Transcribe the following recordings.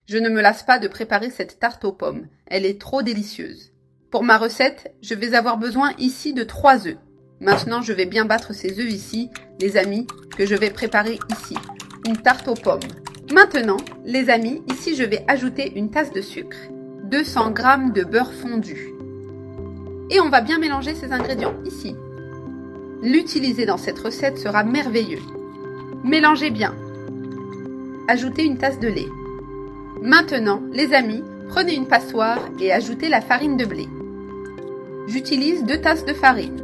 Je ne me lasse pas de préparer cette tarte aux pommes. Elle est trop délicieuse. Pour ma recette, je vais avoir besoin ici de 3 œufs. Maintenant, je vais bien battre ces œufs ici, les amis, que je vais préparer ici. Une tarte aux pommes. Maintenant, les amis, ici je vais ajouter une tasse de sucre, 200 g de beurre fondu. Et on va bien mélanger ces ingrédients ici. L'utiliser dans cette recette sera merveilleux. Mélangez bien. Ajoutez une tasse de lait. Maintenant, les amis, prenez une passoire et ajoutez la farine de blé. J'utilise 2 tasses de farine.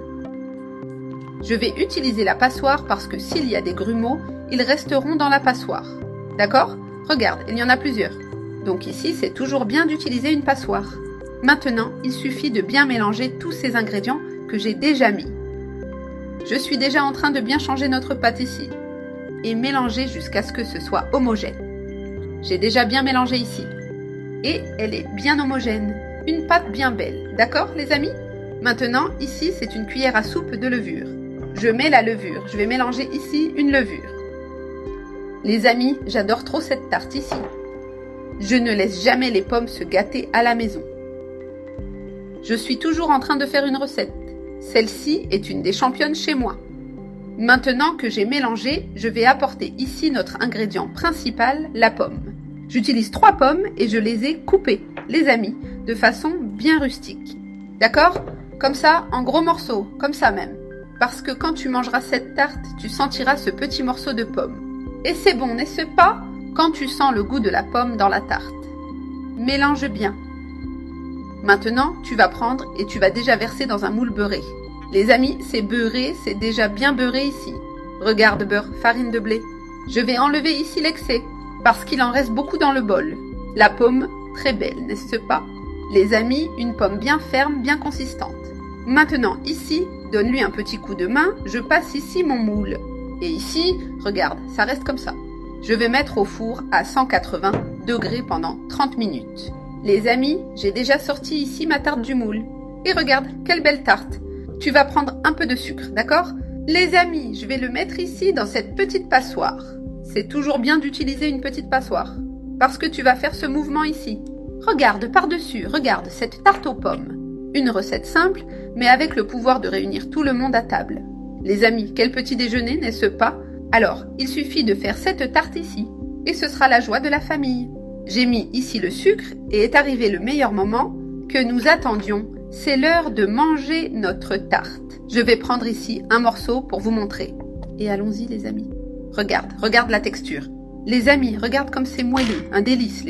Je vais utiliser la passoire parce que s'il y a des grumeaux, ils resteront dans la passoire. D'accord? Regarde, il y en a plusieurs. Donc ici, c'est toujours bien d'utiliser une passoire. Maintenant, il suffit de bien mélanger tous ces ingrédients que j'ai déjà mis. Je suis déjà en train de bien changer notre pâte ici et mélanger jusqu'à ce que ce soit homogène. J'ai déjà bien mélangé ici. Et elle est bien homogène. Une pâte bien belle. D'accord, les amis? Maintenant, ici, c'est une cuillère à soupe de levure. Je mets la levure. Je vais mélanger ici une levure. Les amis, j'adore trop cette tarte ici. Je ne laisse jamais les pommes se gâter à la maison. Je suis toujours en train de faire une recette. Celle-ci est une des championnes chez moi. Maintenant que j'ai mélangé, je vais apporter ici notre ingrédient principal, la pomme. J'utilise 3 pommes et je les ai coupées, les amis, de façon bien rustique. D'accord? Comme ça, en gros morceaux, comme ça même. Parce que quand tu mangeras cette tarte, tu sentiras ce petit morceau de pomme. Et c'est bon, n'est-ce pas? Quand tu sens le goût de la pomme dans la tarte. Mélange bien. Maintenant, tu vas prendre et tu vas déjà verser dans un moule beurré. Les amis, c'est beurré, c'est déjà bien beurré ici. Regarde beurre, farine de blé. Je vais enlever ici l'excès, parce qu'il en reste beaucoup dans le bol. La pomme, très belle, n'est-ce pas? Les amis, une pomme bien ferme, bien consistante. Maintenant, ici, donne-lui un petit coup de main, je passe ici mon moule. Et ici, regarde, ça reste comme ça. Je vais mettre au four à 180 degrés pendant 30 minutes. Les amis, j'ai déjà sorti ici ma tarte du moule. Et regarde, quelle belle tarte. Tu vas prendre un peu de sucre, d'accord? Les amis, je vais le mettre ici dans cette petite passoire. C'est toujours bien d'utiliser une petite passoire. Parce que tu vas faire ce mouvement ici. Regarde par-dessus, regarde cette tarte aux pommes. Une recette simple, mais avec le pouvoir de réunir tout le monde à table. Les amis, quel petit déjeuner, n'est-ce pas? Alors, il suffit de faire cette tarte ici. Et ce sera la joie de la famille. J'ai mis ici le sucre et est arrivé le meilleur moment que nous attendions. C'est l'heure de manger notre tarte. Je vais prendre ici un morceau pour vous montrer. Et allons-y les amis. Regarde la texture. Les amis, regarde comme c'est moelleux, un délice.